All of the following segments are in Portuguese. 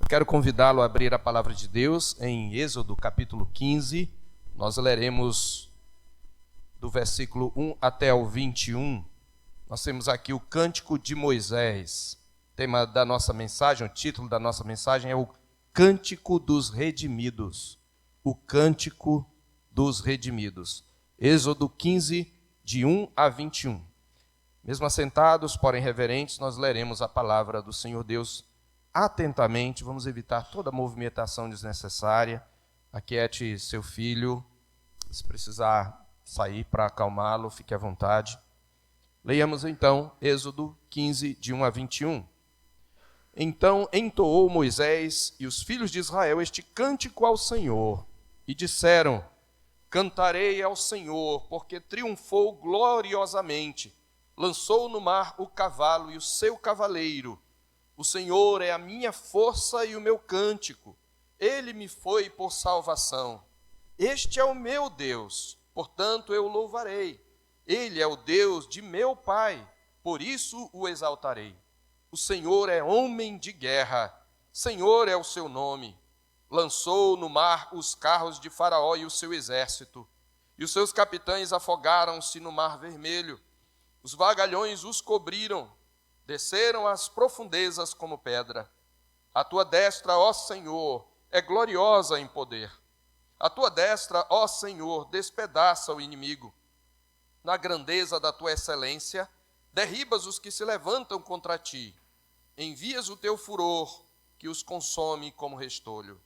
Quero convidá-lo a abrir a palavra de Deus em Êxodo capítulo 15. Nós leremos do versículo 1 até o 21. Nós temos aqui o Cântico de Moisés. O tema da nossa mensagem, o título da nossa mensagem é o Cântico dos Redimidos. O Cântico dos Redimidos. Êxodo 15, de 1 a 21. Mesmo assentados, porém reverentes, nós leremos a palavra do Senhor Deus atentamente. Vamos evitar toda movimentação desnecessária. Aquiete seu filho. Se precisar sair para acalmá-lo, fique à vontade. Leiamos então Êxodo 15, de 1 a 21. Então entoou Moisés e os filhos de Israel este cântico ao Senhor, e disseram: Cantarei ao Senhor, porque triunfou gloriosamente. Lançou no mar o cavalo e o seu cavaleiro. O Senhor é a minha força e o meu cântico. Ele me foi por salvação. Este é o meu Deus, portanto eu o louvarei. Ele é o Deus de meu pai, por isso o exaltarei. O Senhor é homem de guerra, Senhor é o seu nome. Lançou no mar os carros de Faraó e o seu exército, e os seus capitães afogaram-se no mar vermelho. Os vagalhões os cobriram, desceram às profundezas como pedra. A tua destra, ó Senhor, é gloriosa em poder. A tua destra, ó Senhor, despedaça o inimigo. Na grandeza da tua excelência, derribas os que se levantam contra ti. Envias o teu furor, que os consome como restolho.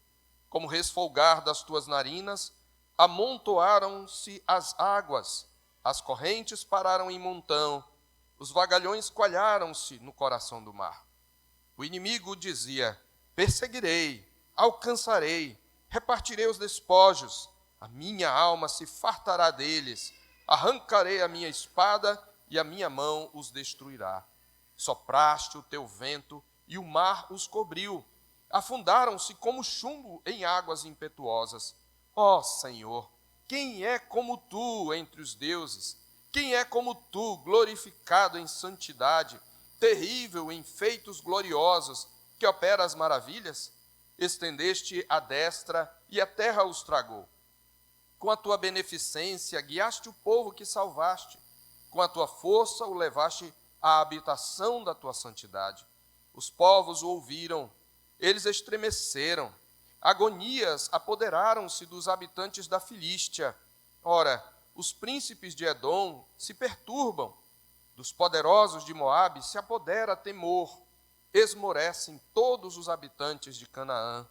Como resfolgar das tuas narinas, amontoaram-se as águas, as correntes pararam em montão, os vagalhões coalharam-se no coração do mar. O inimigo dizia: perseguirei, alcançarei, repartirei os despojos, a minha alma se fartará deles, arrancarei a minha espada e a minha mão os destruirá. Sopraste o teu vento e o mar os cobriu, afundaram-se como chumbo em águas impetuosas. Ó Senhor, quem é como tu entre os deuses? Quem é como tu, glorificado em santidade, terrível em feitos gloriosos, que opera as maravilhas? Estendeste a destra e a terra os tragou. Com a tua beneficência guiaste o povo que salvaste. Com a tua força o levaste à habitação da tua santidade. Os povos o ouviram, eles estremeceram. Agonias apoderaram-se dos habitantes da Filístia. Ora, os príncipes de Edom se perturbam, dos poderosos de Moabe se apodera temor, esmorecem todos os habitantes de Canaã.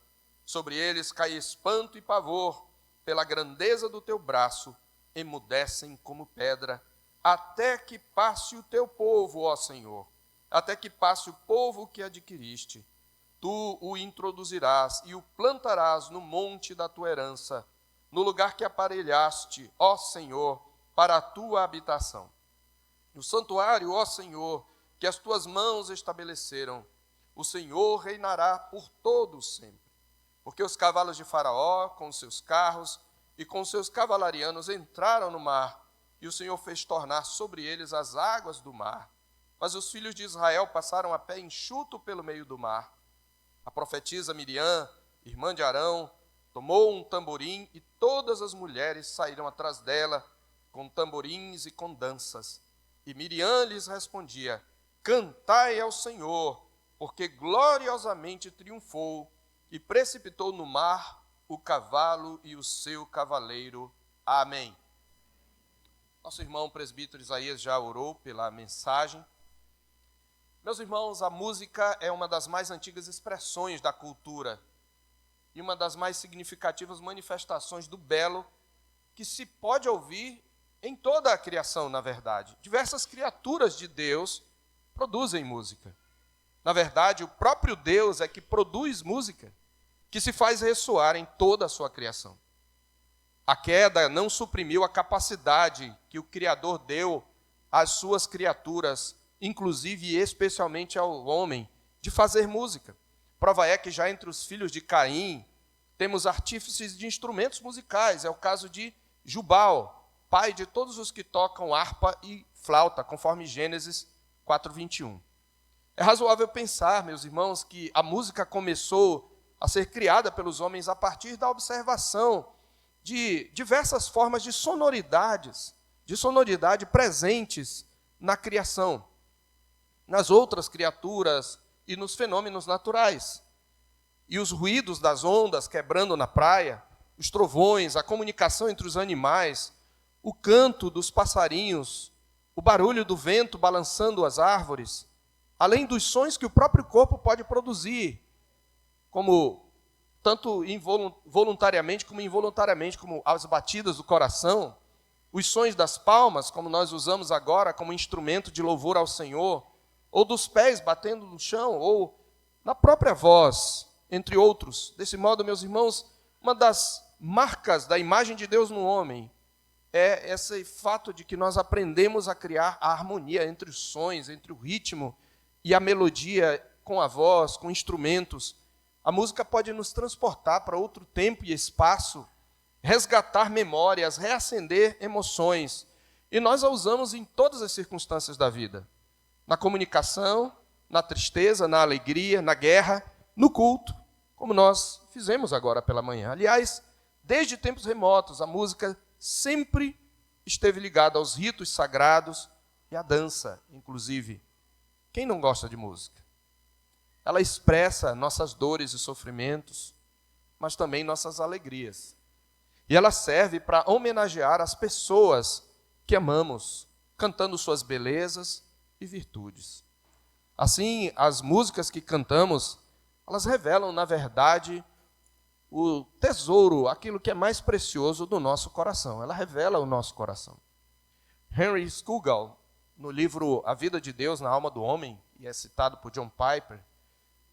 Sobre eles cai espanto e pavor, pela grandeza do teu braço, emudecem como pedra, até que passe o teu povo, ó Senhor, até que passe o povo que adquiriste. Tu o introduzirás e o plantarás no monte da tua herança, no lugar que aparelhaste, ó Senhor, para a tua habitação. No santuário, ó Senhor, que as tuas mãos estabeleceram, o Senhor reinará por todos sempre. Porque os cavalos de Faraó, com os seus carros e com os seus cavalarianos, entraram no mar, e o Senhor fez tornar sobre eles as águas do mar. Mas os filhos de Israel passaram a pé enxuto pelo meio do mar. A profetisa Miriam, irmã de Arão, tomou um tamborim e todas as mulheres saíram atrás dela, com tamborins e com danças. E Miriam lhes respondia: Cantai ao Senhor, porque gloriosamente triunfou e precipitou no mar o cavalo e o seu cavaleiro. Amém. Nosso irmão presbítero Isaías já orou pela mensagem. Meus irmãos, a música é uma das mais antigas expressões da cultura e uma das mais significativas manifestações do belo que se pode ouvir em toda a criação, na verdade. Diversas criaturas de Deus produzem música. Na verdade, o próprio Deus é que produz música, que se faz ressoar em toda a sua criação. A queda não suprimiu a capacidade que o Criador deu às suas criaturas, inclusive e especialmente ao homem, de fazer música. Prova é que já entre os filhos de Caim, temos artífices de instrumentos musicais. É o caso de Jubal, pai de todos os que tocam harpa e flauta, conforme Gênesis 4:21. É razoável pensar, meus irmãos, que a música começou a ser criada pelos homens a partir da observação de diversas formas de sonoridade presentes na criação, nas outras criaturas e nos fenômenos naturais. E os ruídos das ondas quebrando na praia, os trovões, a comunicação entre os animais, o canto dos passarinhos, o barulho do vento balançando as árvores, além dos sons que o próprio corpo pode produzir, como tanto voluntariamente como involuntariamente, como as batidas do coração, os sons das palmas, como nós usamos agora como instrumento de louvor ao Senhor, ou dos pés batendo no chão, ou na própria voz, entre outros. Desse modo, meus irmãos, uma das marcas da imagem de Deus no homem é esse fato de que nós aprendemos a criar a harmonia entre os sons, entre o ritmo e a melodia com a voz, com instrumentos. A música pode nos transportar para outro tempo e espaço, resgatar memórias, reacender emoções. E nós a usamos em todas as circunstâncias da vida. Na comunicação, na tristeza, na alegria, na guerra, no culto, como nós fizemos agora pela manhã. Aliás, desde tempos remotos, a música sempre esteve ligada aos ritos sagrados e à dança, inclusive. Quem não gosta de música? Ela expressa nossas dores e sofrimentos, mas também nossas alegrias. E ela serve para homenagear as pessoas que amamos, cantando suas belezas e virtudes. Assim, as músicas que cantamos, elas revelam, na verdade, o tesouro, aquilo que é mais precioso do nosso coração. Ela revela o nosso coração. Henry Scougal, no livro A Vida de Deus na Alma do Homem, e é citado por John Piper,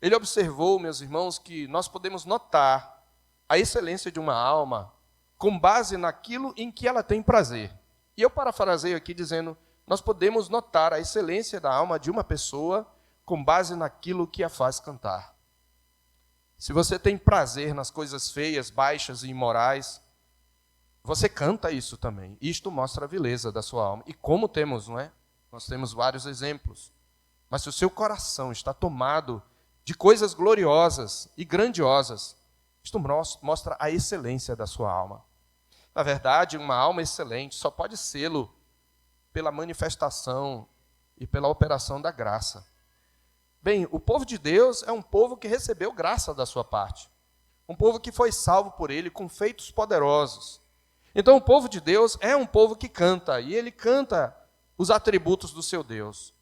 ele observou, meus irmãos, que nós podemos notar a excelência de uma alma com base naquilo em que ela tem prazer. E eu parafraseio aqui dizendo, nós podemos notar a excelência da alma de uma pessoa com base naquilo que a faz cantar. Se você tem prazer nas coisas feias, baixas e imorais, você canta isso também. Isto mostra a vileza da sua alma. E como temos, não é? Nós temos vários exemplos. Mas se o seu coração está tomado de coisas gloriosas e grandiosas, isto mostra a excelência da sua alma. Na verdade, uma alma excelente só pode sê-lo pela manifestação e pela operação da graça. Bem, o povo de Deus é um povo que recebeu graça da sua parte. Um povo que foi salvo por ele com feitos poderosos. Então, o povo de Deus é um povo que canta, e ele canta os atributos do seu Deus.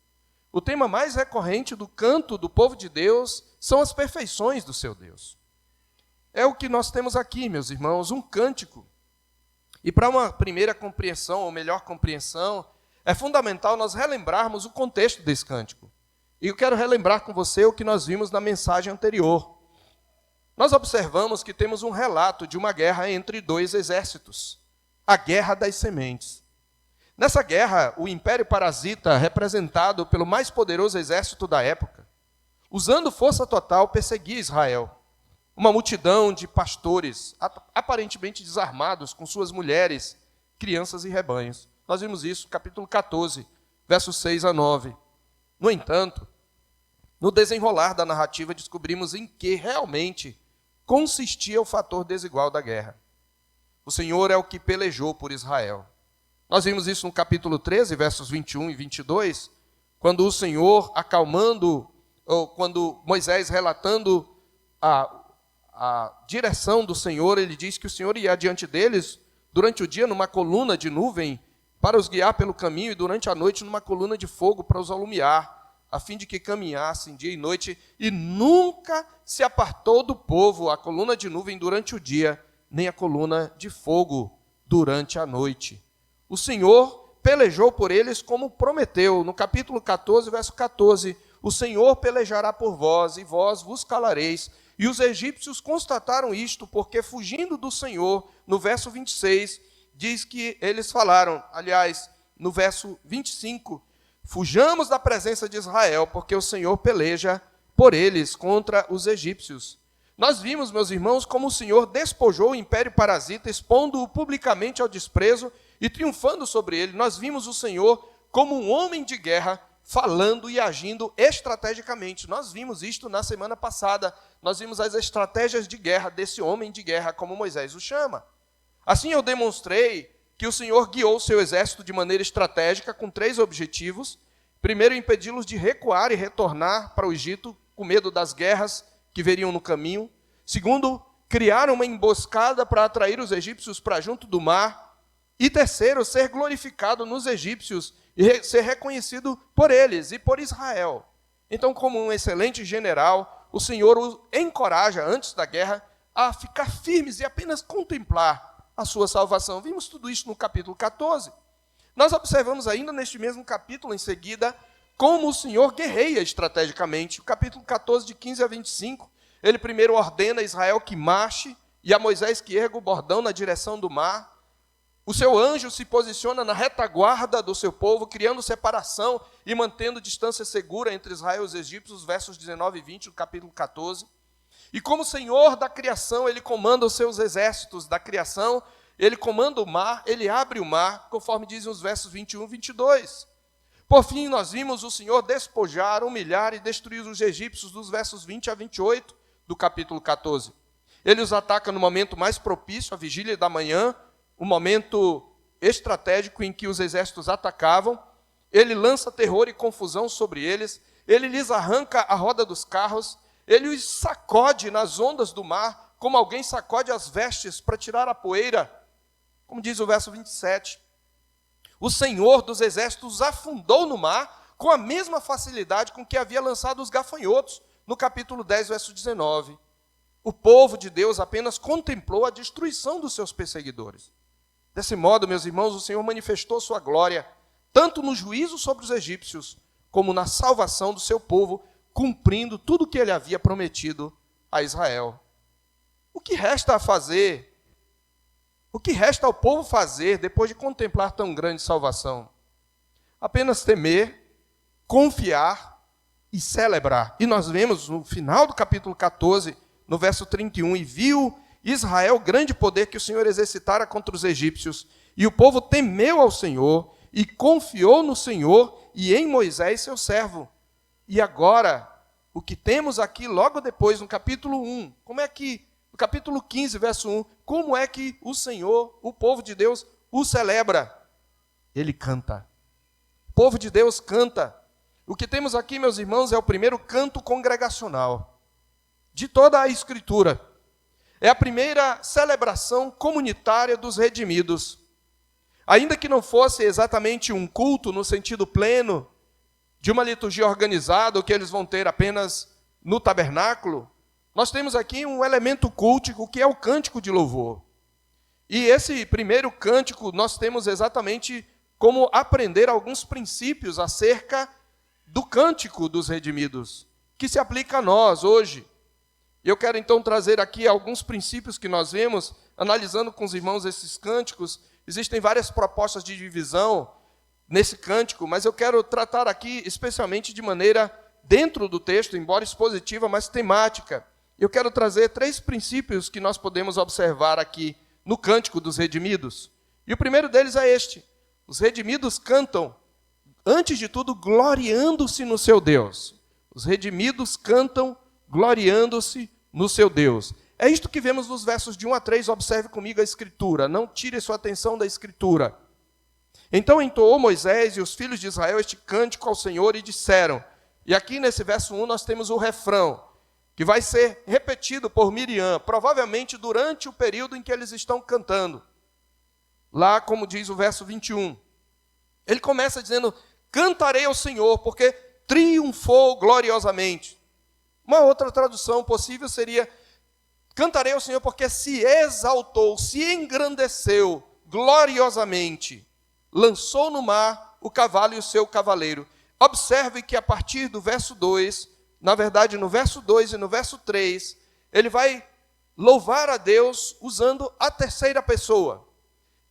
O tema mais recorrente do canto do povo de Deus são as perfeições do seu Deus. É o que nós temos aqui, meus irmãos, um cântico. E para uma primeira compreensão, ou melhor compreensão, é fundamental nós relembrarmos o contexto desse cântico. E eu quero relembrar com você o que nós vimos na mensagem anterior. Nós observamos que temos um relato de uma guerra entre dois exércitos, a Guerra das Sementes. Nessa guerra, o Império Parasita, representado pelo mais poderoso exército da época, usando força total, perseguia Israel. Uma multidão de pastores, aparentemente desarmados, com suas mulheres, crianças e rebanhos. Nós vimos isso no capítulo 14, versos 6 a 9. No entanto, no desenrolar da narrativa, descobrimos em que realmente consistia o fator desigual da guerra. O Senhor é o que pelejou por Israel. Nós vimos isso no capítulo 13, versos 21 e 22, quando o Senhor ou quando Moisés relatando a direção do Senhor, ele diz que o Senhor ia adiante deles durante o dia numa coluna de nuvem para os guiar pelo caminho e durante a noite numa coluna de fogo para os alumiar, a fim de que caminhassem dia e noite, e nunca se apartou do povo a coluna de nuvem durante o dia, nem a coluna de fogo durante a noite. O Senhor pelejou por eles como prometeu. No capítulo 14, verso 14, o Senhor pelejará por vós, e vós vos calareis. E os egípcios constataram isto, porque fugindo do Senhor, no verso 26, diz que eles falaram, aliás, no verso 25, fujamos da presença de Israel, porque o Senhor peleja por eles contra os egípcios. Nós vimos, meus irmãos, como o Senhor despojou o Império Parasita, expondo-o publicamente ao desprezo e triunfando sobre ele. Nós vimos o Senhor como um homem de guerra falando e agindo estrategicamente. Nós vimos isto na semana passada. Nós vimos as estratégias de guerra desse homem de guerra, como Moisés o chama. Assim eu demonstrei que o Senhor guiou seu exército de maneira estratégica com 3 objetivos. Primeiro, impedi-los de recuar e retornar para o Egito, com medo das guerras que veriam no caminho. Segundo, criar uma emboscada para atrair os egípcios para junto do mar. E terceiro, ser glorificado nos egípcios e ser reconhecido por eles e por Israel. Então, como um excelente general, o Senhor os encoraja, antes da guerra, a ficar firmes e apenas contemplar a sua salvação. Vimos tudo isso no capítulo 14. Nós observamos ainda neste mesmo capítulo, em seguida, como o Senhor guerreia estrategicamente. O capítulo 14, de 15 a 25, ele primeiro ordena a Israel que marche e a Moisés que erga o bordão na direção do mar. O seu anjo se posiciona na retaguarda do seu povo, criando separação e mantendo distância segura entre Israel e os egípcios, versos 19 e 20 do capítulo 14. E como Senhor da criação, ele comanda os seus exércitos da criação, ele comanda o mar, ele abre o mar, conforme dizem os versos 21 e 22. Por fim, nós vimos o Senhor despojar, humilhar e destruir os egípcios, dos versos 20 a 28 do capítulo 14. Ele os ataca no momento mais propício, a vigília da manhã, o momento estratégico em que os exércitos atacavam. Ele lança terror e confusão sobre eles, ele lhes arranca a roda dos carros, ele os sacode nas ondas do mar, como alguém sacode as vestes para tirar a poeira, como diz o verso 27. O Senhor dos exércitos afundou no mar com a mesma facilidade com que havia lançado os gafanhotos, no capítulo 10, verso 19. O povo de Deus apenas contemplou a destruição dos seus perseguidores. Desse modo, meus irmãos, o Senhor manifestou sua glória, tanto no juízo sobre os egípcios, como na salvação do seu povo, cumprindo tudo o que ele havia prometido a Israel. O que resta a fazer? O que resta ao povo fazer depois de contemplar tão grande salvação? Apenas temer, confiar e celebrar. E nós vemos no final do capítulo 14, no verso 31, e viu Israel grande poder que o Senhor exercitara contra os egípcios, e o povo temeu ao Senhor, e confiou no Senhor e em Moisés, seu servo. E agora, o que temos aqui logo depois, no capítulo 1, no capítulo 15, verso 1, como é que o Senhor, o povo de Deus, o celebra? Ele canta. O povo de Deus canta. O que temos aqui, meus irmãos, é o primeiro canto congregacional de toda a Escritura. É a primeira celebração comunitária dos redimidos. Ainda que não fosse exatamente um culto no sentido pleno, de uma liturgia organizada, o que eles vão ter apenas no tabernáculo, nós temos aqui um elemento cultico, que é o cântico de louvor. E esse primeiro cântico, nós temos exatamente como aprender alguns princípios acerca do cântico dos redimidos, que se aplica a nós hoje. Eu quero então trazer aqui alguns princípios que nós vemos, analisando com os irmãos esses cânticos. Existem várias propostas de divisão nesse cântico, mas eu quero tratar aqui especialmente de maneira dentro do texto, embora expositiva, mas temática. Eu quero trazer 3 princípios que nós podemos observar aqui no cântico dos redimidos. E o primeiro deles é este: os redimidos cantam, antes de tudo, gloriando-se no seu Deus. Os redimidos cantam gloriando-se no seu Deus. É isto que vemos nos versos de 1 a 3, observe comigo a Escritura, não tire sua atenção da Escritura. Então entoou Moisés e os filhos de Israel este cântico ao Senhor e disseram, e aqui nesse verso 1 nós temos o refrão, que vai ser repetido por Miriam, provavelmente durante o período em que eles estão cantando. Lá, como diz o verso 21, ele começa dizendo, cantarei ao Senhor, porque triunfou gloriosamente. Uma outra tradução possível seria, cantarei ao Senhor porque se exaltou, se engrandeceu gloriosamente, lançou no mar o cavalo e o seu cavaleiro. Observe que a partir do verso 2, na verdade no verso 2 e no verso 3, ele vai louvar a Deus usando a terceira pessoa.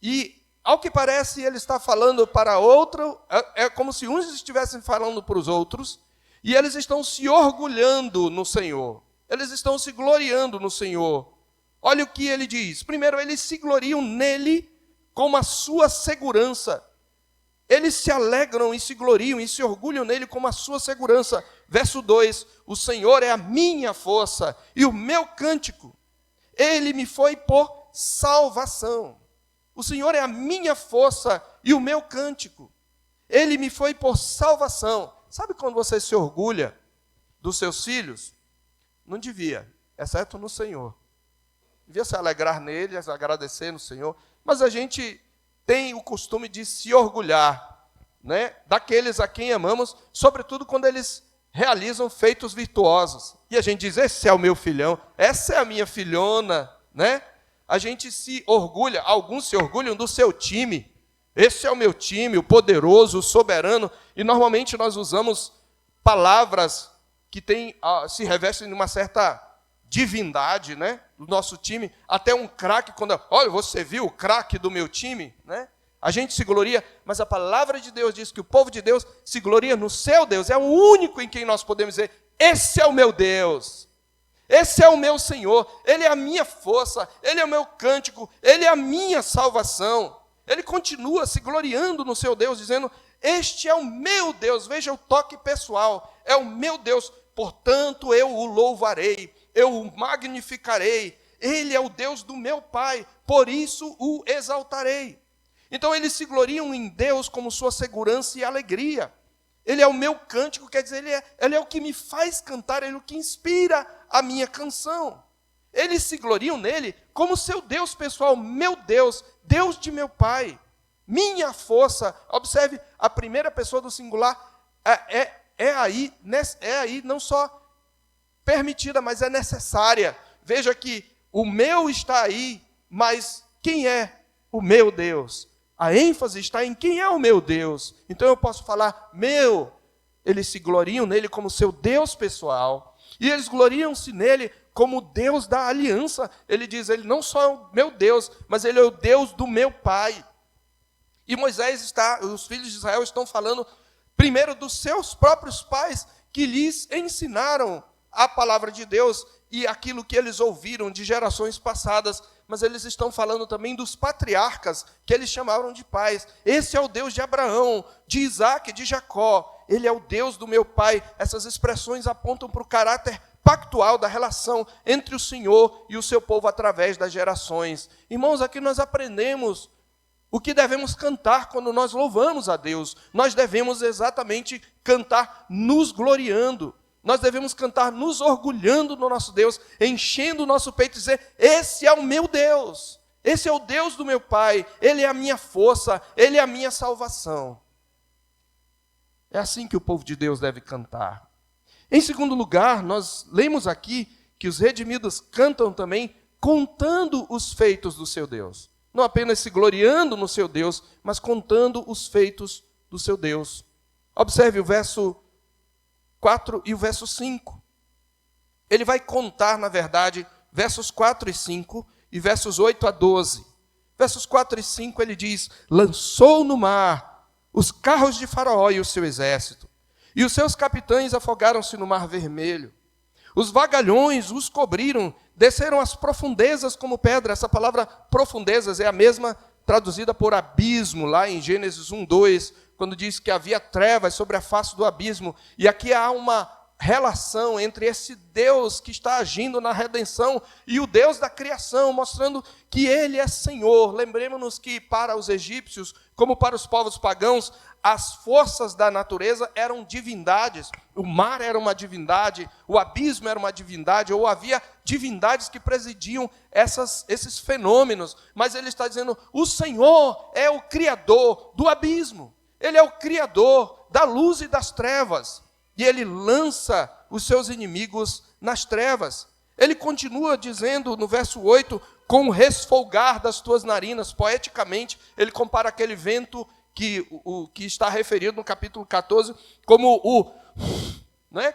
E, ao que parece, ele está falando para outro, é como se uns estivessem falando para os outros, e eles estão se orgulhando no Senhor. Eles estão se gloriando no Senhor. Olha o que ele diz. Primeiro, eles se gloriam nele como a sua segurança. eles se alegram e se gloriam e se orgulham nele como a sua segurança. Verso 2, o Senhor é a minha força e o meu cântico. Ele me foi por salvação. O Senhor é a minha força e o meu cântico. Ele me foi por salvação. Sabe quando você se orgulha dos seus filhos? Não devia, exceto no Senhor. Devia se alegrar nele, agradecer no Senhor. Mas a gente tem o costume de se orgulhar, né, daqueles a quem amamos, sobretudo quando eles realizam feitos virtuosos. E a gente diz, esse é o meu filhão, essa é a minha filhona, né? A gente se orgulha, alguns se orgulham do seu time. Esse é o meu time, o poderoso, o soberano. E normalmente nós usamos palavras que se revestem de uma certa divindade, né, do nosso time. Até um craque, quando, olha, você viu o craque do meu time? Né? A gente se gloria, mas a palavra de Deus diz que o povo de Deus se gloria no seu Deus. É o único em quem nós podemos dizer, esse é o meu Deus. Esse é o meu Senhor, Ele é a minha força, Ele é o meu cântico, Ele é a minha salvação. Ele continua se gloriando no seu Deus, dizendo, este é o meu Deus. Veja o toque pessoal, é o meu Deus, portanto eu o louvarei, eu o magnificarei. Ele é o Deus do meu Pai, por isso o exaltarei. Então eles se gloriam em Deus como sua segurança e alegria. Ele é o meu cântico, quer dizer, ele é o que me faz cantar, ele é o que inspira a minha canção. Eles se gloriam nele como seu Deus pessoal, meu Deus, Deus de meu Pai, minha força. Observe, a primeira pessoa do singular é aí não só permitida, mas é necessária. Veja que o meu está aí, mas quem é o meu Deus? A ênfase está em quem é o meu Deus. Então eu posso falar, meu. Eles se gloriam nele como seu Deus pessoal. E eles gloriam-se nele como o Deus da aliança. Ele diz, ele não só é o meu Deus, mas ele é o Deus do meu Pai. E os filhos de Israel estão falando primeiro dos seus próprios pais, que lhes ensinaram a palavra de Deus e aquilo que eles ouviram de gerações passadas, mas eles estão falando também dos patriarcas, que eles chamaram de pais. Esse é o Deus de Abraão, de Isaac, de Jacó. Ele é o Deus do meu pai. Essas expressões apontam para o caráter pactual da relação entre o Senhor e o seu povo através das gerações. Irmãos, aqui nós aprendemos o que devemos cantar quando nós louvamos a Deus. Nós devemos exatamente cantar nos gloriando. Nós devemos cantar nos orgulhando no nosso Deus, enchendo o nosso peito e dizer, esse é o meu Deus, esse é o Deus do meu Pai, Ele é a minha força, Ele é a minha salvação. É assim que o povo de Deus deve cantar. Em segundo lugar, nós lemos aqui que os redimidos cantam também contando os feitos do seu Deus. Não apenas se gloriando no seu Deus, mas contando os feitos do seu Deus. Observe o verso 4 e o verso 5. Ele vai contar, na verdade, versos 4 e 5 e versos 8 a 12. Versos 4 e 5 ele diz, lançou no mar os carros de Faraó e o seu exército, e os seus capitães afogaram-se no mar vermelho. Os vagalhões os cobriram, desceram às profundezas como pedra. Essa palavra profundezas é a mesma traduzida por abismo, lá em Gênesis 1:2, quando diz que havia trevas sobre a face do abismo. E aqui há uma relação entre esse Deus que está agindo na redenção e o Deus da criação, mostrando que Ele é Senhor. Lembremos-nos que para os egípcios, como para os povos pagãos, as forças da natureza eram divindades. O mar era uma divindade, o abismo era uma divindade, ou havia divindades que presidiam esses fenômenos. Mas ele está dizendo, o Senhor é o Criador do abismo. Ele é o Criador da luz e das trevas. E Ele lança os seus inimigos nas trevas. Ele continua dizendo no verso 8, com o resfolgar das tuas narinas. Poeticamente, ele compara aquele vento que está referido no capítulo 14, como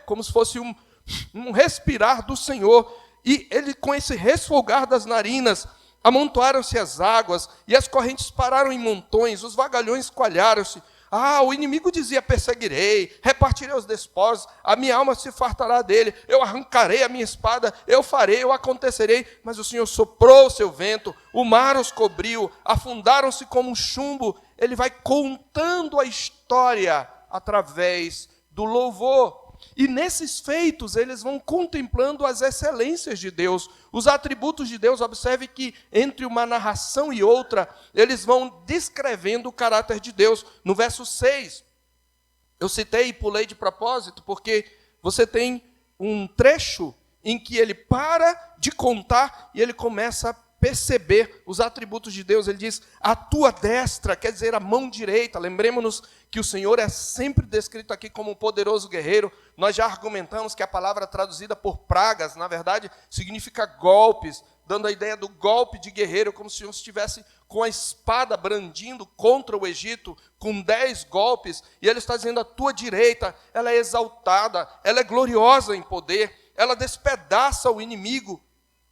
como se fosse um respirar do Senhor. E ele, com esse resfolgar das narinas, amontoaram-se as águas, e as correntes pararam em montões, os vagalhões coalharam-se, O inimigo dizia: perseguirei, repartirei os despojos, a minha alma se fartará dele, eu arrancarei a minha espada, eu farei, eu acontecerei. Mas o Senhor soprou o seu vento, o mar os cobriu, afundaram-se como um chumbo. Ele vai contando a história através do louvor. E nesses feitos, eles vão contemplando as excelências de Deus, os atributos de Deus. Observe que entre uma narração e outra, eles vão descrevendo o caráter de Deus. No verso 6, eu citei e pulei de propósito, porque você tem um trecho em que ele para de contar e ele começa a perceber os atributos de Deus. Ele diz: a tua destra, quer dizer a mão direita. Lembremos-nos que o Senhor é sempre descrito aqui como um poderoso guerreiro. Nós já argumentamos que a palavra traduzida por pragas, na verdade, significa golpes, dando a ideia do golpe de guerreiro, como se o Senhor estivesse com a espada brandindo contra o Egito, com 10 golpes, e ele está dizendo: a tua direita, ela é exaltada, ela é gloriosa em poder, ela despedaça o inimigo.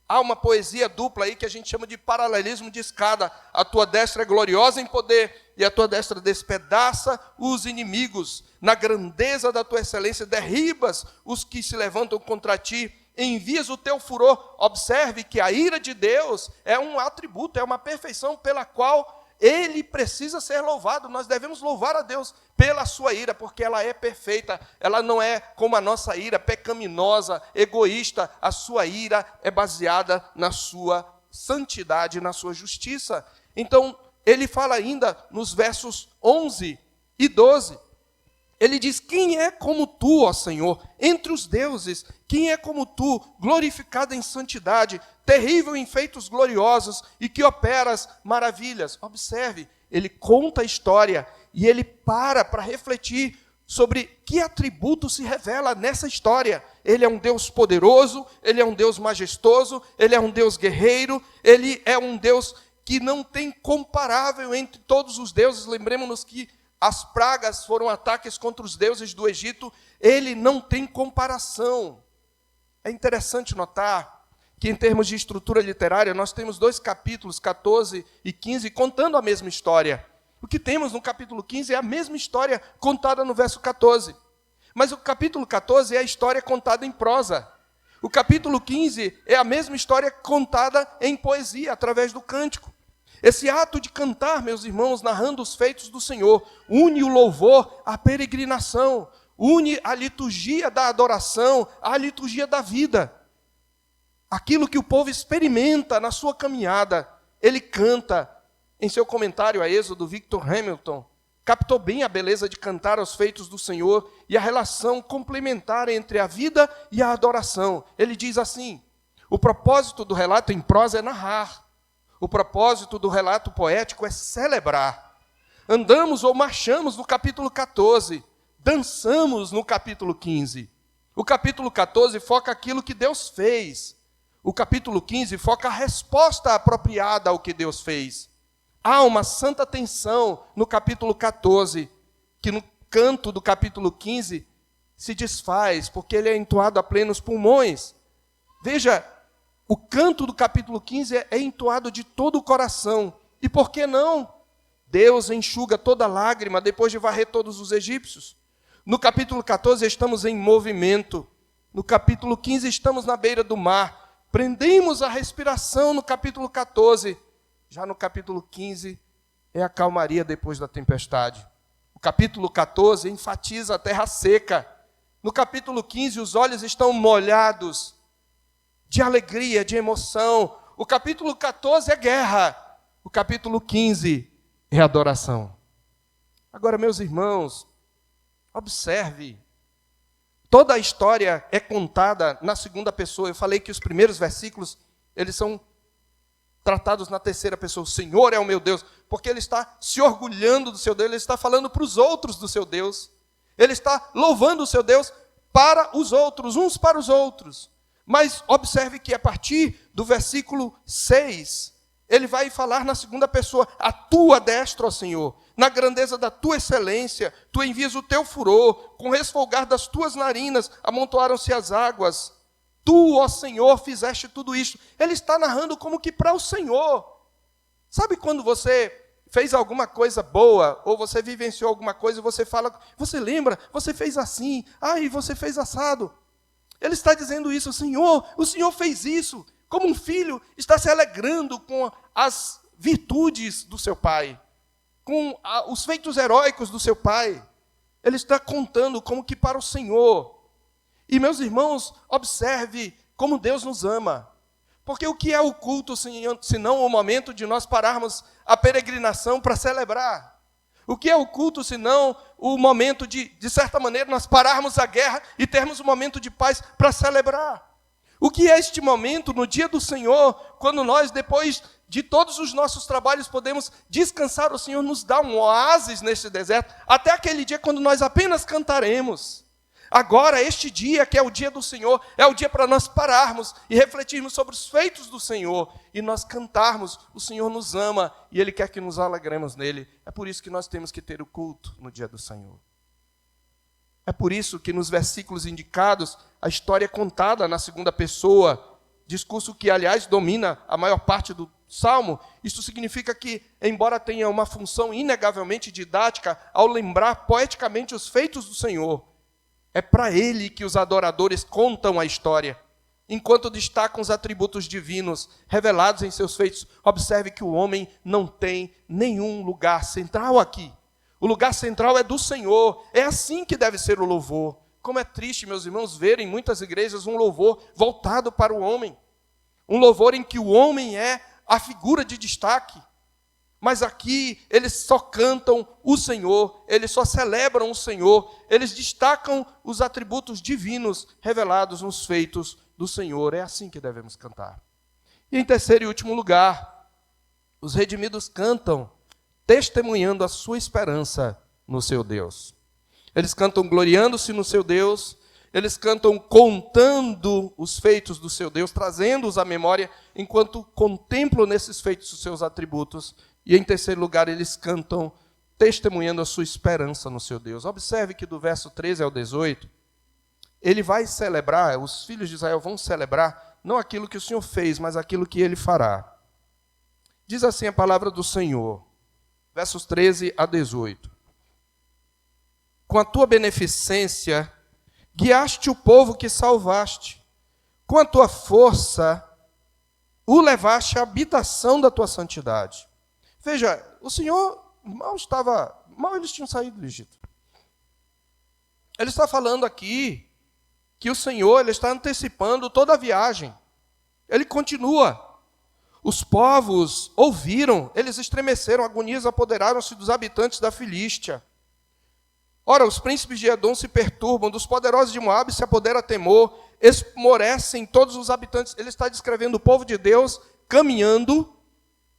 Há uma poesia dupla aí que a gente chama de paralelismo de escada. A tua destra é gloriosa em poder e a tua destra despedaça os inimigos. Na grandeza da tua excelência derribas os que se levantam contra ti. Envias o teu furor. Observe que a ira de Deus é um atributo, é uma perfeição pela qual ele precisa ser louvado. Nós devemos louvar a Deus pela sua ira, porque ela é perfeita. Ela não é como a nossa ira, pecaminosa, egoísta. A sua ira é baseada na sua santidade, na sua justiça. Então, ele fala ainda nos versos 11 e 12. Ele diz: quem é como tu, ó Senhor, entre os deuses? Quem é como tu, glorificado em santidade, terrível em feitos gloriosos e que operas maravilhas? Observe, ele conta a história e ele para refletir sobre que atributo se revela nessa história. Ele é um Deus poderoso, ele é um Deus majestoso, ele é um Deus guerreiro, ele é um Deus que não tem comparável entre todos os deuses. Lembremos-nos que as pragas foram ataques contra os deuses do Egito. Ele não tem comparação. É interessante notar que, em termos de estrutura literária, nós temos 2 capítulos, 14 e 15, contando a mesma história. O que temos no capítulo 15 é a mesma história contada no verso 14. Mas o capítulo 14 é a história contada em prosa. O capítulo 15 é a mesma história contada em poesia, através do cântico. Esse ato de cantar, meus irmãos, narrando os feitos do Senhor, une o louvor à peregrinação, une a liturgia da adoração à liturgia da vida. Aquilo que o povo experimenta na sua caminhada, ele canta. Em seu comentário a Êxodo, Victor Hamilton captou bem a beleza de cantar aos feitos do Senhor e a relação complementar entre a vida e a adoração. Ele diz assim: o propósito do relato em prosa é narrar. O propósito do relato poético é celebrar. Andamos ou marchamos no capítulo 14, dançamos no capítulo 15. O capítulo 14 foca aquilo que Deus fez. O capítulo 15 foca a resposta apropriada ao que Deus fez. Há uma santa tensão no capítulo 14, que no canto do capítulo 15 se desfaz, porque ele é entoado a plenos pulmões. Veja, o canto do capítulo 15 é entoado de todo o coração. E por que não? Deus enxuga toda lágrima depois de varrer todos os egípcios. No capítulo 14 estamos em movimento. No capítulo 15 estamos na beira do mar. Prendemos a respiração no capítulo 14. Já no capítulo 15 é a calmaria depois da tempestade. O capítulo 14 enfatiza a terra seca. No capítulo 15 os olhos estão molhados de alegria, de emoção. O capítulo 14 é guerra. O capítulo 15 é adoração. Agora, meus irmãos, observe. Toda a história é contada na segunda pessoa. Eu falei que os primeiros versículos, eles são tratados na terceira pessoa. O Senhor é o meu Deus. Porque ele está se orgulhando do seu Deus. Ele está falando para os outros do seu Deus. Ele está louvando o seu Deus para os outros, uns para os outros. Mas observe que a partir do versículo 6, ele vai falar na segunda pessoa: a tua destra, ó Senhor, na grandeza da tua excelência, tu envias o teu furor, com resfolgar das tuas narinas amontoaram-se as águas. Tu, ó Senhor, fizeste tudo isso. Ele está narrando como que para o Senhor. Sabe quando você fez alguma coisa boa, ou você vivenciou alguma coisa, e você fala, você lembra? Você fez assim, e você fez assado. Ele está dizendo isso, o Senhor fez isso, como um filho está se alegrando com as virtudes do seu pai, com os feitos heróicos do seu pai. Ele está contando como que para o Senhor. E, meus irmãos, observe como Deus nos ama. Porque o que é o culto, senão o momento de nós pararmos a peregrinação para celebrar? O que é o culto, senão o momento de certa maneira, nós pararmos a guerra e termos um momento de paz para celebrar? O que é este momento no dia do Senhor, quando nós, depois de todos os nossos trabalhos, podemos descansar? O Senhor nos dá um oásis neste deserto, até aquele dia quando nós apenas cantaremos. Agora, este dia, que é o dia do Senhor, é o dia para nós pararmos e refletirmos sobre os feitos do Senhor e nós cantarmos. O Senhor nos ama e Ele quer que nos alegremos nele. É por isso que nós temos que ter o culto no dia do Senhor. É por isso que nos versículos indicados, a história é contada na segunda pessoa, discurso que, aliás, domina a maior parte do Salmo. Isso significa que, embora tenha uma função inegavelmente didática, ao lembrar poeticamente os feitos do Senhor, é para Ele que os adoradores contam a história, enquanto destacam os atributos divinos revelados em seus feitos. Observe que o homem não tem nenhum lugar central aqui. O lugar central é do Senhor. É assim que deve ser o louvor. Como é triste, meus irmãos, ver em muitas igrejas um louvor voltado para o homem. Um louvor em que o homem é a figura de destaque. Mas aqui eles só cantam o Senhor, eles só celebram o Senhor, eles destacam os atributos divinos revelados nos feitos do Senhor. É assim que devemos cantar. E em terceiro e último lugar, os redimidos cantam testemunhando a sua esperança no seu Deus. Eles cantam gloriando-se no seu Deus, eles cantam contando os feitos do seu Deus, trazendo-os à memória, enquanto contemplam nesses feitos os seus atributos. E em terceiro lugar, eles cantam testemunhando a sua esperança no seu Deus. Observe que do verso 13 ao 18, ele vai celebrar, os filhos de Israel vão celebrar, não aquilo que o Senhor fez, mas aquilo que ele fará. Diz assim a palavra do Senhor, versos 13 a 18. Com a tua beneficência, guiaste o povo que salvaste. Com a tua força, o levaste à habitação da tua santidade. Veja, o Senhor mal eles tinham saído do Egito. Ele está falando aqui que o Senhor ele está antecipando toda a viagem. Ele continua. Os povos ouviram, eles estremeceram, agonias apoderaram-se dos habitantes da Filístia. Ora, os príncipes de Edom se perturbam, dos poderosos de Moabe se apodera temor, esmorecem todos os habitantes. Ele está descrevendo o povo de Deus caminhando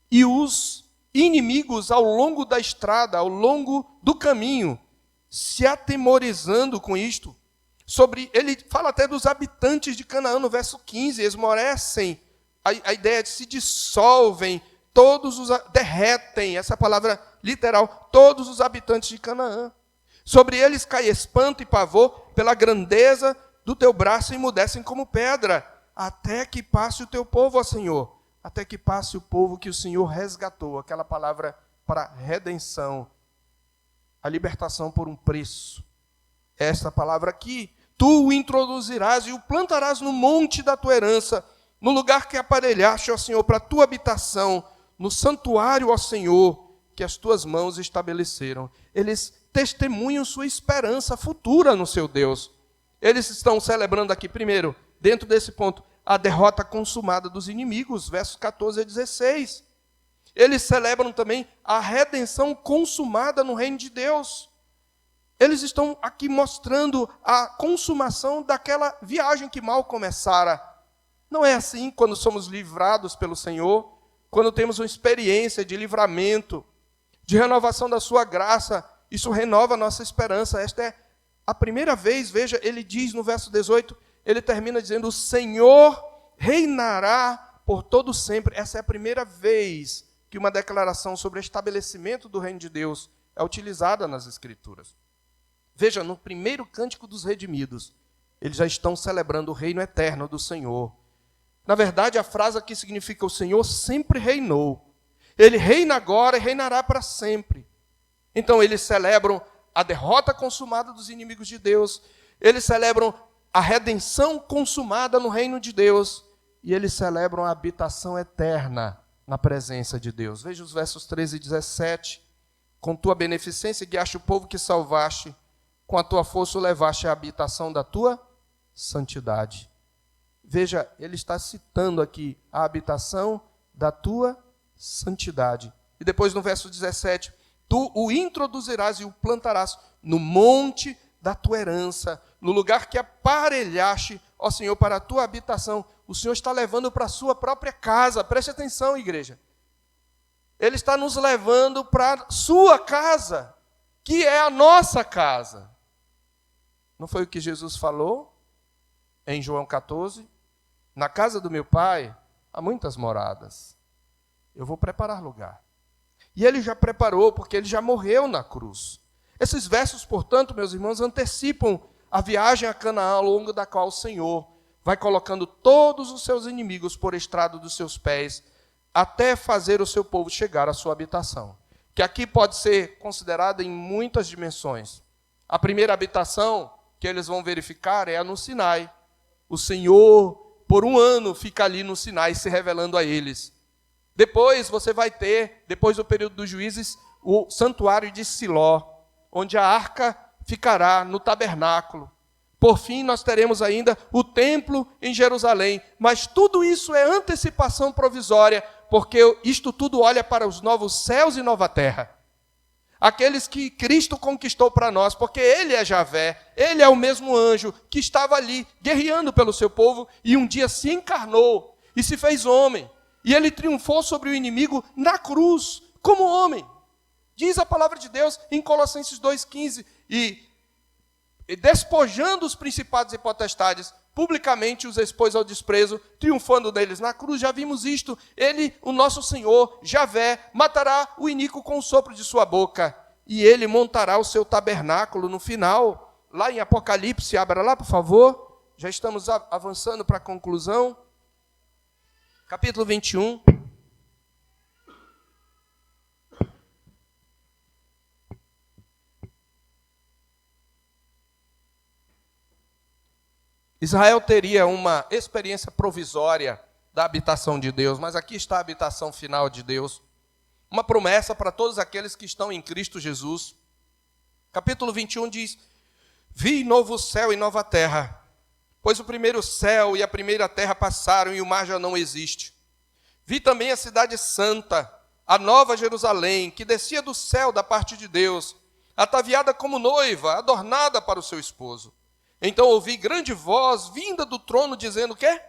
e os inimigos ao longo da estrada, ao longo do caminho, se atemorizando com isto. Ele fala até dos habitantes de Canaã, no verso 15, esmorecem, a ideia de se dissolvem, derretem, essa palavra literal, todos os habitantes de Canaã. Sobre eles cai espanto e pavor pela grandeza do teu braço, emudecem como pedra, até que passe o teu povo, ó Senhor, até que passe o povo que o Senhor resgatou, aquela palavra para redenção, a libertação por um preço. Esta palavra aqui, tu o introduzirás e o plantarás no monte da tua herança, no lugar que aparelhaste, ó Senhor, para a tua habitação, no santuário, ó Senhor, que as tuas mãos estabeleceram. Eles testemunham sua esperança futura no seu Deus. Eles estão celebrando aqui, primeiro, dentro desse ponto, a derrota consumada dos inimigos, versos 14 a 16. Eles celebram também a redenção consumada no reino de Deus. Eles estão aqui mostrando a consumação daquela viagem que mal começara. Não é assim quando somos livrados pelo Senhor, quando temos uma experiência de livramento, de renovação da sua graça, isso renova a nossa esperança. Esta é a primeira vez, veja, ele diz no verso 18, ele termina dizendo, o Senhor reinará por todo sempre. Essa é a primeira vez que uma declaração sobre o estabelecimento do reino de Deus é utilizada nas Escrituras. Veja, no primeiro cântico dos redimidos, eles já estão celebrando o reino eterno do Senhor. Na verdade, a frase aqui significa o Senhor sempre reinou. Ele reina agora e reinará para sempre. Então eles celebram a derrota consumada dos inimigos de Deus, eles celebram a redenção consumada no reino de Deus, e eles celebram a habitação eterna na presença de Deus. Veja os versos 13 e 17. Com tua beneficência guiaste o povo que salvaste, com a tua força o levaste à habitação da tua santidade. Veja, ele está citando aqui a habitação da tua santidade. E depois no verso 17, tu o introduzirás e o plantarás no monte da tua herança, no lugar que aparelhaste, ó Senhor, para a tua habitação. O Senhor está levando para a sua própria casa. Preste atenção, igreja. Ele está nos levando para a sua casa, que é a nossa casa. Não foi o que Jesus falou em João 14? Na casa do meu Pai há muitas moradas. Eu vou preparar lugar. E ele já preparou, porque ele já morreu na cruz. Esses versos, portanto, meus irmãos, antecipam a viagem a Canaã, ao longo da qual o Senhor vai colocando todos os seus inimigos por estrado dos seus pés, até fazer o seu povo chegar à sua habitação. Que aqui pode ser considerada em muitas dimensões. A primeira habitação que eles vão verificar é a no Sinai. O Senhor, por um ano, fica ali no Sinai, se revelando a eles. Depois você vai ter, depois do período dos juízes, o santuário de Siló, onde a arca ficará no tabernáculo. Por fim, nós teremos ainda o templo em Jerusalém. Mas tudo isso é antecipação provisória, porque isto tudo olha para os novos céus e nova terra. Aqueles que Cristo conquistou para nós, porque Ele é Javé, Ele é o mesmo anjo que estava ali guerreando pelo seu povo e um dia se encarnou e se fez homem. E Ele triunfou sobre o inimigo na cruz, como homem. Diz a palavra de Deus em Colossenses 2,15, e despojando os principados e potestades, publicamente os expôs ao desprezo, triunfando deles na cruz. Já vimos isto. Ele, o nosso Senhor, Javé, matará o iníquo com o sopro de sua boca, e ele montará o seu tabernáculo no final, lá em Apocalipse. Abra lá, por favor. Já estamos avançando para a conclusão. Capítulo 21. Israel teria uma experiência provisória da habitação de Deus, mas aqui está a habitação final de Deus. Uma promessa para todos aqueles que estão em Cristo Jesus. Capítulo 21 diz: vi novo céu e nova terra, pois o primeiro céu e a primeira terra passaram e o mar já não existe. Vi também a cidade santa, a nova Jerusalém, que descia do céu da parte de Deus, ataviada como noiva, adornada para o seu esposo. Então ouvi grande voz vinda do trono dizendo o quê?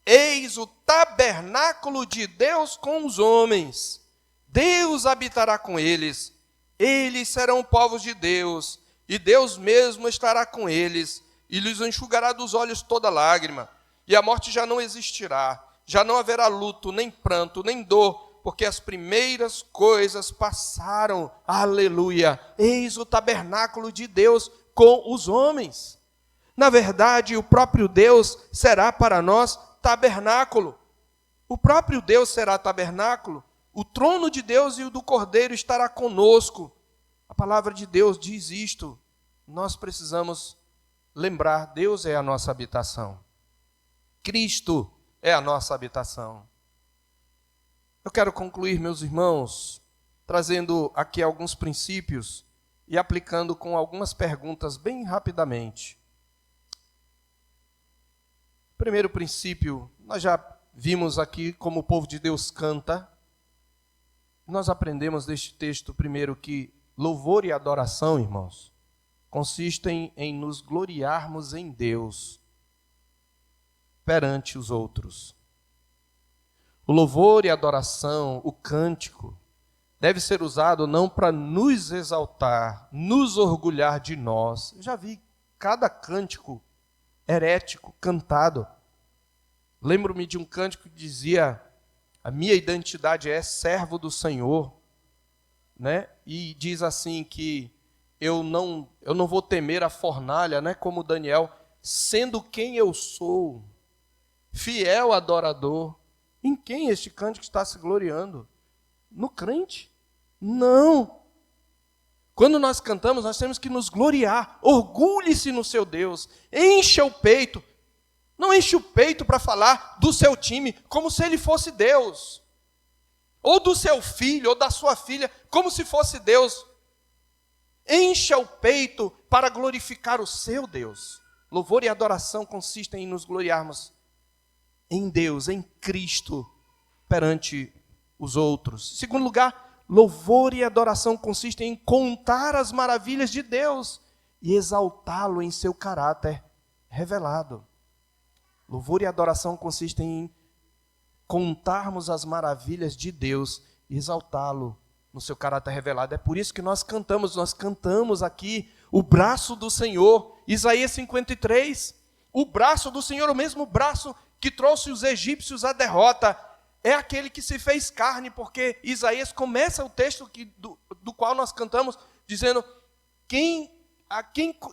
Eis o tabernáculo de Deus com os homens. Deus habitará com eles. Eles serão povos de Deus, e Deus mesmo estará com eles, e lhes enxugará dos olhos toda lágrima. E a morte já não existirá, já não haverá luto, nem pranto, nem dor, porque as primeiras coisas passaram. Aleluia! Eis o tabernáculo de Deus com os homens. Na verdade, o próprio Deus será para nós tabernáculo. O próprio Deus será tabernáculo. O trono de Deus e o do Cordeiro estará conosco. A palavra de Deus diz isto. Nós precisamos lembrar, Deus é a nossa habitação. Cristo é a nossa habitação. Eu quero concluir, meus irmãos, trazendo aqui alguns princípios e aplicando com algumas perguntas bem rapidamente. Primeiro princípio, nós já vimos aqui como o povo de Deus canta. Nós aprendemos deste texto, primeiro, que louvor e adoração, irmãos, consistem em nos gloriarmos em Deus perante os outros. O louvor e a adoração, o cântico, deve ser usado não para nos exaltar, nos orgulhar de nós. Eu já vi cada cântico herético cantado. Lembro-me de um cântico que dizia: a minha identidade é servo do Senhor, né? E diz assim que eu não vou temer a fornalha, né? Como Daniel, sendo quem eu sou, fiel adorador. Em quem este cântico está se gloriando? no crente. Não. Quando nós cantamos, nós temos que nos gloriar. Orgulhe-se no seu Deus. Encha o peito. Não enche o peito para falar do seu time como se ele fosse Deus. Ou do seu filho, ou da sua filha, como se fosse Deus. Encha o peito para glorificar o seu Deus. Louvor e adoração consistem em nos gloriarmos em Deus, em Cristo, perante os outros. Em segundo lugar, louvor e adoração consistem em contar as maravilhas de Deus e exaltá-lo em seu caráter revelado. Louvor e adoração consistem em contarmos as maravilhas de Deus e exaltá-lo no seu caráter revelado. É por isso que nós cantamos aqui o braço do Senhor, Isaías 53. O braço do Senhor, o mesmo braço que trouxe os egípcios à derrota, é aquele que se fez carne, porque Isaías começa o texto do qual nós cantamos, dizendo,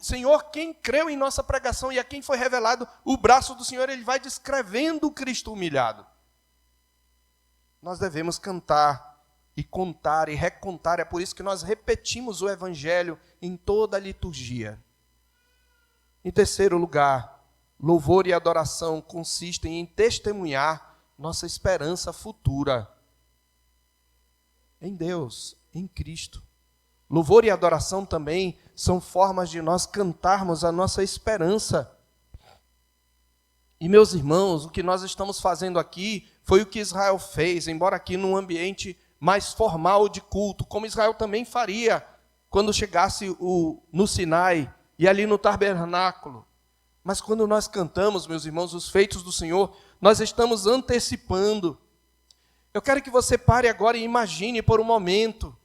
Senhor, quem creu em nossa pregação e a quem foi revelado o braço do Senhor, ele vai descrevendo o Cristo humilhado. Nós devemos cantar e contar e recontar, é por isso que nós repetimos o Evangelho em toda a liturgia. Em terceiro lugar, louvor e adoração consistem em testemunhar nossa esperança futura em Deus, em Cristo. Louvor e adoração também são formas de nós cantarmos a nossa esperança. E, meus irmãos, o que nós estamos fazendo aqui foi o que Israel fez, embora aqui num ambiente mais formal de culto, como Israel também faria quando chegasse no Sinai e ali no tabernáculo. Mas quando nós cantamos, meus irmãos, os feitos do Senhor, nós estamos antecipando. Eu quero que você pare agora e imagine por um momento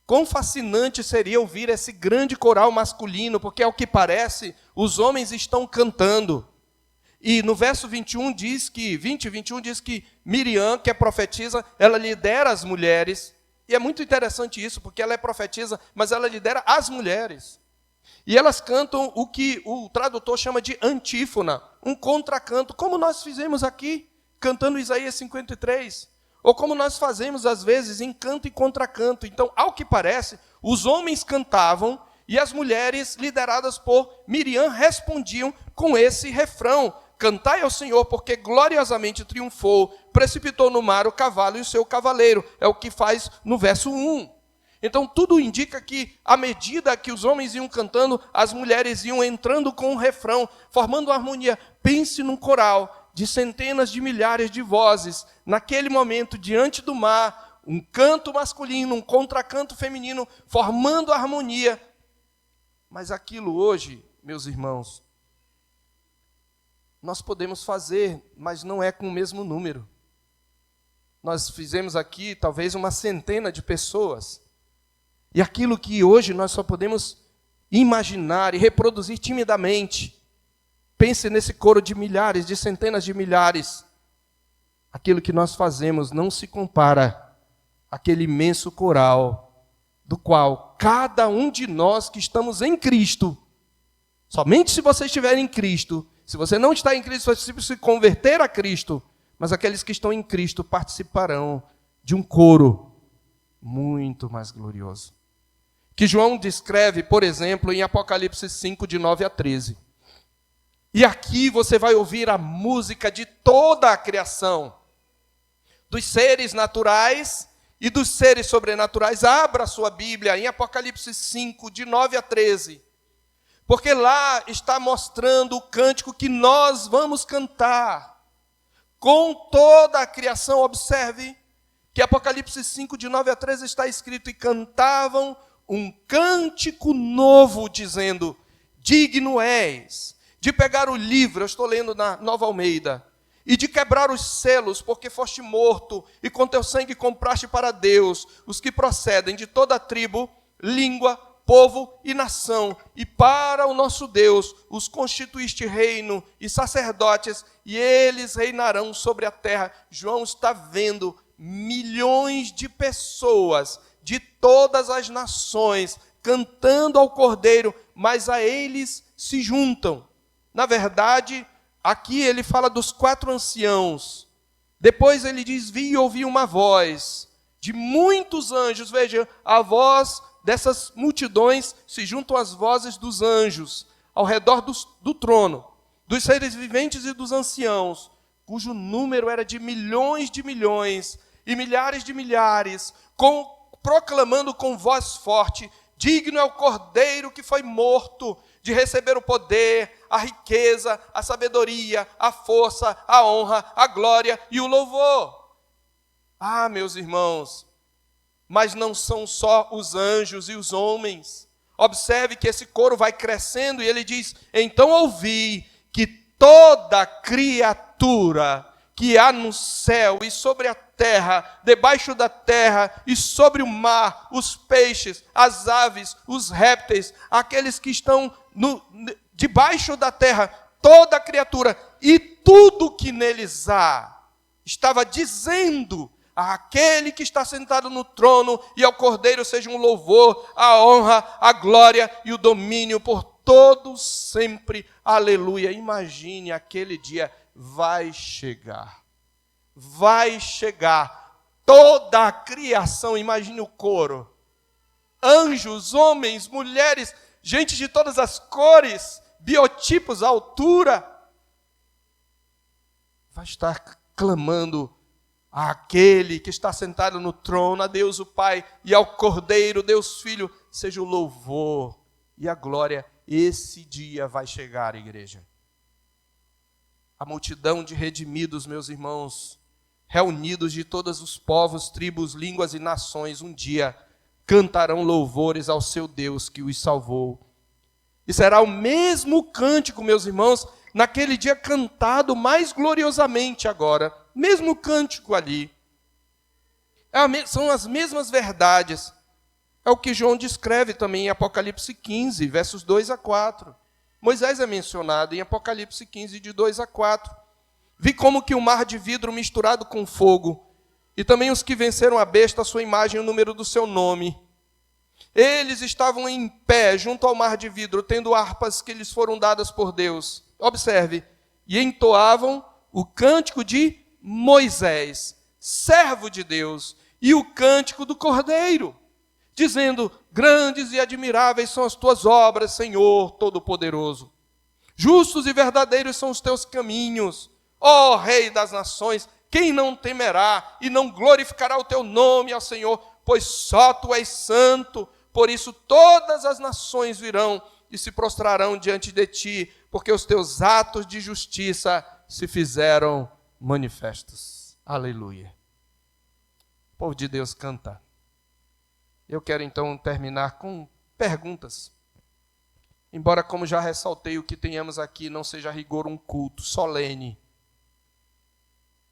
quão fascinante seria ouvir esse grande coral masculino, porque ao que parece, os homens estão cantando. E no verso 21 diz que Miriam, que é profetisa, ela lidera as mulheres. E é muito interessante isso, porque ela é profetisa, mas ela lidera as mulheres. E elas cantam o que o tradutor chama de antífona, um contracanto, como nós fizemos aqui, cantando Isaías 53. Ou como nós fazemos, às vezes, em canto e contracanto. Então, ao que parece, os homens cantavam e as mulheres, lideradas por Miriam, respondiam com esse refrão: cantai ao Senhor, porque gloriosamente triunfou, precipitou no mar o cavalo e o seu cavaleiro. É o que faz no verso 1. Então, tudo indica que, à medida que os homens iam cantando, as mulheres iam entrando com um refrão, formando uma harmonia. Pense num coral de centenas de milhares de vozes, naquele momento, diante do mar, um canto masculino, um contracanto feminino, formando harmonia. Mas aquilo hoje, meus irmãos, nós podemos fazer, mas não é com o mesmo número. Nós fizemos aqui talvez uma centena de pessoas. E aquilo que hoje nós só podemos imaginar e reproduzir timidamente. Pense nesse coro de milhares, de centenas de milhares. Aquilo que nós fazemos não se compara àquele imenso coral, do qual cada um de nós que estamos em Cristo, somente se você estiver em Cristo, se você não está em Cristo, você precisa se converter a Cristo, mas aqueles que estão em Cristo participarão de um coro muito mais glorioso. Que João descreve, por exemplo, em Apocalipse 5, de 9 a 13. E aqui você vai ouvir a música de toda a criação, dos seres naturais e dos seres sobrenaturais. Abra a sua Bíblia em Apocalipse 5, de 9 a 13. Porque lá está mostrando o cântico que nós vamos cantar com toda a criação. Observe que Apocalipse 5, de 9 a 13 está escrito: e cantavam um cântico novo, dizendo: digno és de pegar o livro, eu estou lendo na Nova Almeida, e de quebrar os selos, porque foste morto, e com teu sangue compraste para Deus os que procedem de toda tribo, língua, povo e nação, e para o nosso Deus os constituíste reino e sacerdotes, e eles reinarão sobre a terra. João está vendo milhões de pessoas de todas as nações cantando ao Cordeiro, mas a eles se juntam. Na verdade, aqui ele fala dos 4 anciãos. Depois ele diz: vi e ouvi uma voz de muitos anjos. Veja, a voz dessas multidões se juntam às vozes dos anjos, ao redor do trono, dos seres viventes e dos anciãos, cujo número era de milhões e milhares de milhares, proclamando com voz forte: digno é o Cordeiro que foi morto de receber o poder, a riqueza, a sabedoria, a força, a honra, a glória e o louvor. Ah, meus irmãos, mas não são só os anjos e os homens. Observe que esse coro vai crescendo e ele diz: então ouvi que toda criatura que há no céu e sobre a terra, debaixo da terra e sobre o mar, os peixes, as aves, os répteis, aqueles que estão debaixo da terra, toda criatura e tudo que neles há, estava dizendo: àquele que está sentado no trono e ao Cordeiro sejam o louvor, a honra, a glória e o domínio por todos sempre. Aleluia. Imagine, aquele dia vai chegar. Vai chegar. Toda a criação, imagine o coro. Anjos, homens, mulheres, gente de todas as cores, biotipos, altura. Vai estar clamando àquele que está sentado no trono, a Deus o Pai, e ao Cordeiro, Deus Filho, seja o louvor e a glória. Esse dia vai chegar, igreja. A multidão de redimidos, meus irmãos, reunidos de todos os povos, tribos, línguas e nações, um dia cantarão louvores ao seu Deus que os salvou. E será o mesmo cântico, meus irmãos, naquele dia cantado mais gloriosamente agora. Mesmo cântico ali. São as mesmas verdades. É o que João descreve também em Apocalipse 15, versos 2 a 4. Moisés é mencionado em Apocalipse 15, de 2 a 4. Vi como que o mar de vidro misturado com fogo, e também os que venceram a besta, a sua imagem e o número do seu nome. Eles estavam em pé junto ao mar de vidro, tendo harpas que lhes foram dadas por Deus. Observe. E entoavam o cântico de Moisés, servo de Deus, e o cântico do Cordeiro, dizendo: grandes e admiráveis são as tuas obras, Senhor Todo-Poderoso. Justos e verdadeiros são os teus caminhos, ó Rei das nações. Quem não temerá e não glorificará o teu nome, ó Senhor? Pois só tu és santo. Por isso todas as nações virão e se prostrarão diante de ti, porque os teus atos de justiça se fizeram manifestos. Aleluia. O povo de Deus canta. Eu quero então terminar com perguntas. Embora, como já ressaltei, o que tenhamos aqui não seja a rigor um culto solene,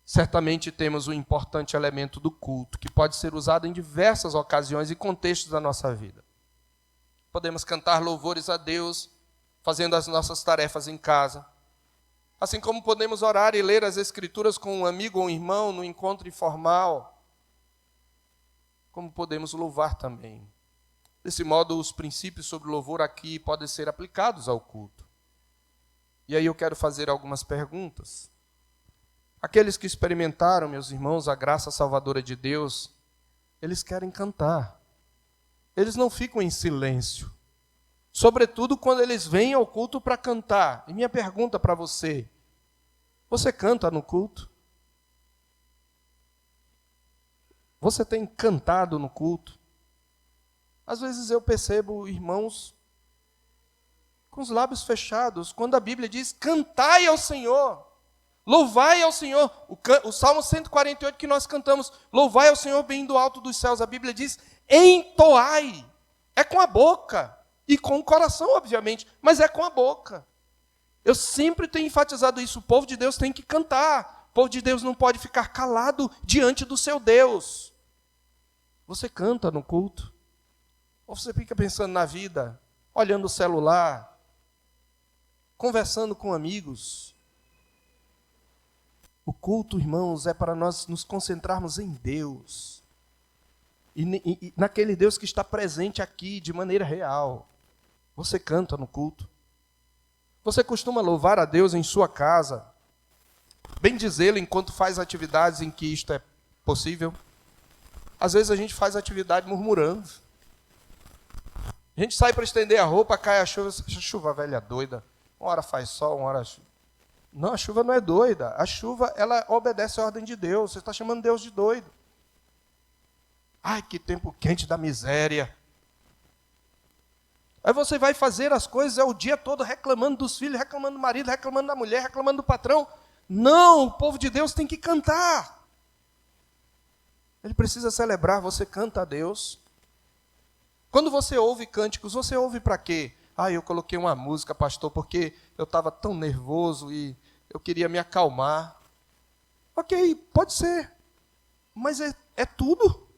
certamente temos um importante elemento do culto, que pode ser usado em diversas ocasiões e contextos da nossa vida. Podemos cantar louvores a Deus, fazendo as nossas tarefas em casa. Assim como podemos orar e ler as Escrituras com um amigo ou um irmão no encontro informal, como podemos louvar também. Desse modo, os princípios sobre o louvor aqui podem ser aplicados ao culto. E aí eu quero fazer algumas perguntas. Aqueles que experimentaram, meus irmãos, a graça salvadora de Deus, eles querem cantar. Eles não ficam em silêncio. Sobretudo quando eles vêm ao culto para cantar. E minha pergunta para você: você canta no culto? Você tem cantado no culto? Às vezes eu percebo irmãos com os lábios fechados, quando a Bíblia diz: cantai ao Senhor, louvai ao Senhor. O Salmo 148 que nós cantamos: louvai ao Senhor bem do alto dos céus. A Bíblia diz: entoai. É com a boca. E com o coração, obviamente, mas é com a boca. Eu sempre tenho enfatizado isso. O povo de Deus tem que cantar. O povo de Deus não pode ficar calado diante do seu Deus. Você canta no culto? Ou você fica pensando na vida, olhando o celular, conversando com amigos? O culto, irmãos, é para nós nos concentrarmos em Deus. E naquele Deus que está presente aqui de maneira real. Você canta no culto? Você costuma louvar a Deus em sua casa? Bendizê-lo enquanto faz atividades em que isto é possível? Às vezes a gente faz atividade murmurando. A gente sai para estender a roupa, cai a chuva velha doida. Uma hora faz sol, uma hora chuva. Não, a chuva não é doida. A chuva, ela obedece a ordem de Deus. Você está chamando Deus de doido. Ai, que tempo quente da miséria. Aí você vai fazer as coisas o dia todo reclamando dos filhos, reclamando do marido, reclamando da mulher, reclamando do patrão. Não, o povo de Deus tem que cantar. Ele precisa celebrar, você canta a Deus. Quando você ouve cânticos, você ouve para quê? Eu coloquei uma música, pastor, porque eu estava tão nervoso e eu queria me acalmar. Ok, pode ser. Mas é tudo?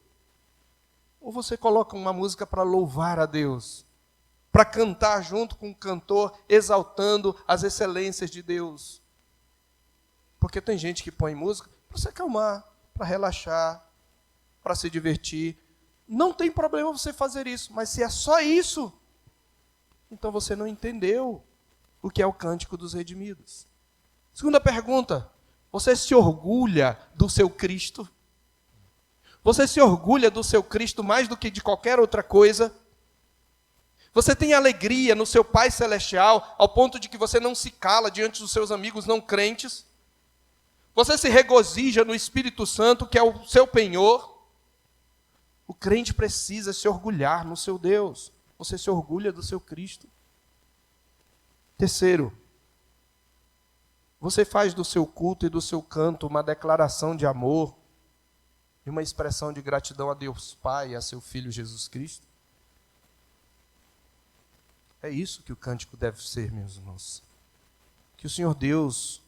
Ou você coloca uma música para louvar a Deus? Para cantar junto com o cantor, exaltando as excelências de Deus? Porque tem gente que põe música para se acalmar, para relaxar, para se divertir. Não tem problema você fazer isso, mas se é só isso, então você não entendeu o que é o cântico dos redimidos. Segunda pergunta, você se orgulha do seu Cristo? Você se orgulha do seu Cristo mais do que de qualquer outra coisa? Você tem alegria no seu Pai Celestial, ao ponto de que você não se cala diante dos seus amigos não crentes? Você se regozija no Espírito Santo, que é o seu penhor? O crente precisa se orgulhar no seu Deus. Você se orgulha do seu Cristo. Terceiro, você faz do seu culto e do seu canto uma declaração de amor e uma expressão de gratidão a Deus Pai e a seu Filho Jesus Cristo? É isso que o cântico deve ser, meus irmãos. Que o Senhor Deus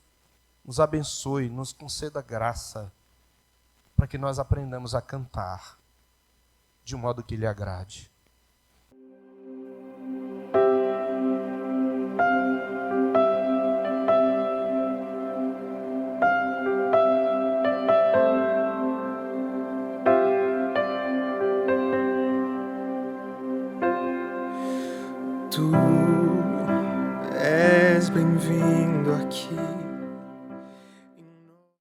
nos abençoe, nos conceda graça, para que nós aprendamos a cantar de um modo que lhe agrade. Tu és bem-vindo aqui.